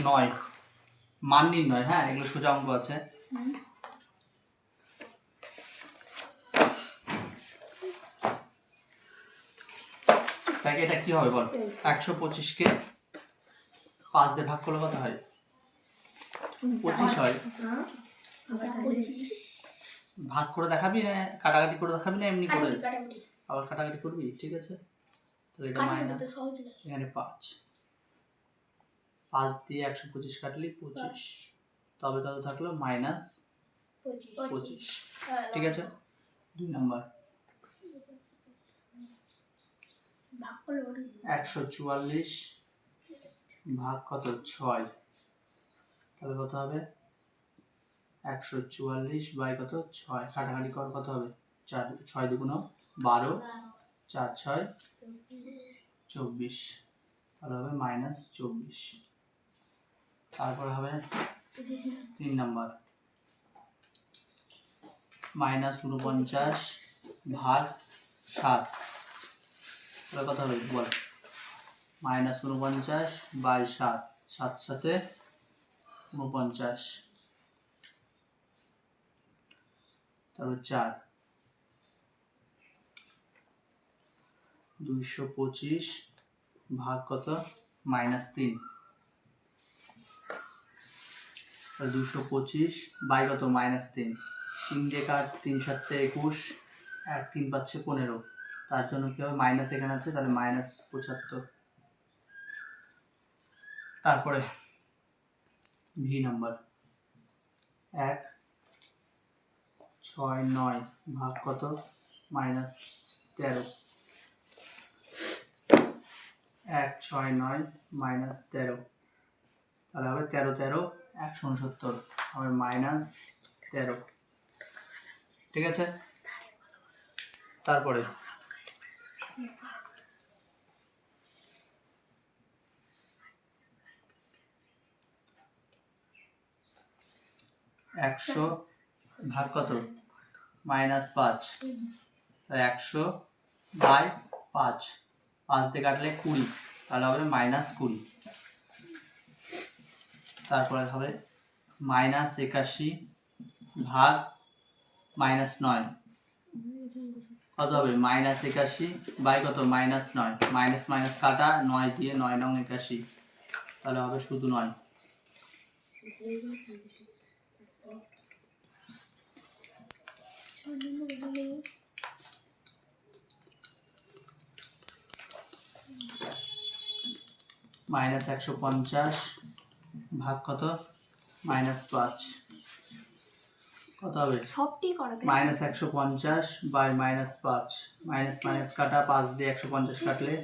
9 মান নির্ণয়। হ্যাঁ, এগুলো সোজা অঙ্ক আছে। তাই এটা কি হবে বল? 125 কে 5 দিয়ে ভাগ করলে কত হয়? 25 হয়। ভাগ করে দেখাবি না কাটাকাটি করে দেখাবি না এমনি করে? আবার কাটাকাটি করবি, ঠিক আছে। তো এটা মাইনাস, এখানে 5 দিয়ে 125 কাটলি 25, তবে কত থাকলো? মাইনাস 25, ঠিক আছে। 2 নাম্বার 144 ভাগ কত? 6, তাহলে কত হবে? 144 বাই কত? 6, কাটাকাটি কর, কত হবে? 4, 6 দুগুণ 12, 4 6 24, তাহলে হবে মাইনাস 24। তারপর হবে 3 নাম্বার মাইনাস 49 ভাগ 7, তাহলে কত হবে বল? মাইনাস 49 বাই 7, 7 সাথে 49, তারপর 4, 225 ভাগ কত? মাইনাস 3, 225 বাই কত? মাইনাস 3, 3 দিয়ে কাট, 3 7 21, 1 3 পাচ্ছে 15, তার জন্য কি হবে? মাইনাস এখানে আছে, তাহলে মাইনাস 75। তারপরে ভি নাম্বার 1 6 9 ভাগ কত? মাইনাস 13, 1 6 9 মাইনাস 13, তাহলে হবে 13 13 169, হবে মাইনাস 13, ঠিক আছে। তারপরে একশো ভাগ কত? মাইনাস 5, 100 বাই 5, 5 দিয়ে কাটলে 20, তাহলে হবে মাইনাস 20। তারপরে হবে মাইনাস 81 ভাগ মাইনাস 9, কত হবে? মাইনাস 81 বাই কত? মাইনাস 9, মাইনাস মাইনাস কাটা, 9 দিয়ে 9 নং 81, তাহলে হবে শুধু 9। মাইনাস 150 ভাগ কত? মাইনাস 5, কত হবে? Minus 150 by minus 5, minus minus কাটা, 5 দিয়ে 150 কাটলে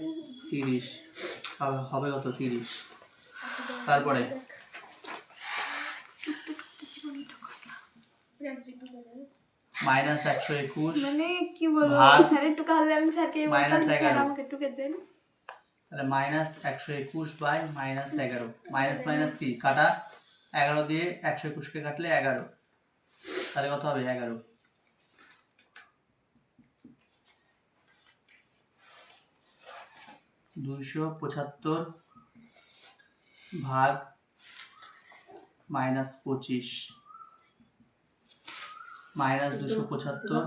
30, হবে কত? 30। তারপরে মাইনাস 121 মানে কি বলবো, স্যার একটু কাহলে আমি স্যারকে বলতাম স্যার আমাকে একটু দেন, তাহলে minus 121 by minus 11, minus minus কি কাটা, 11 দিয়ে 121 কে কাটলে 11, তাহলে কত হবে? 11। $275 ভাগ মাইনাস 25, মাইনাস 275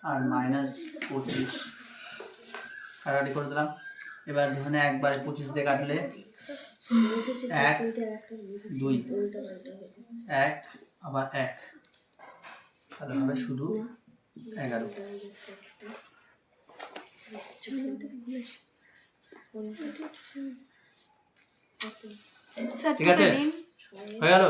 আর মাইনাস 25 কাটাকাটি করে দিলাম। এবার ধরে একবারে 25 দিয়ে কাটলে 1 2 1 আবার 1, তাহলে হবে শুধু 11। ঠিক আছে, হয়ে গেল।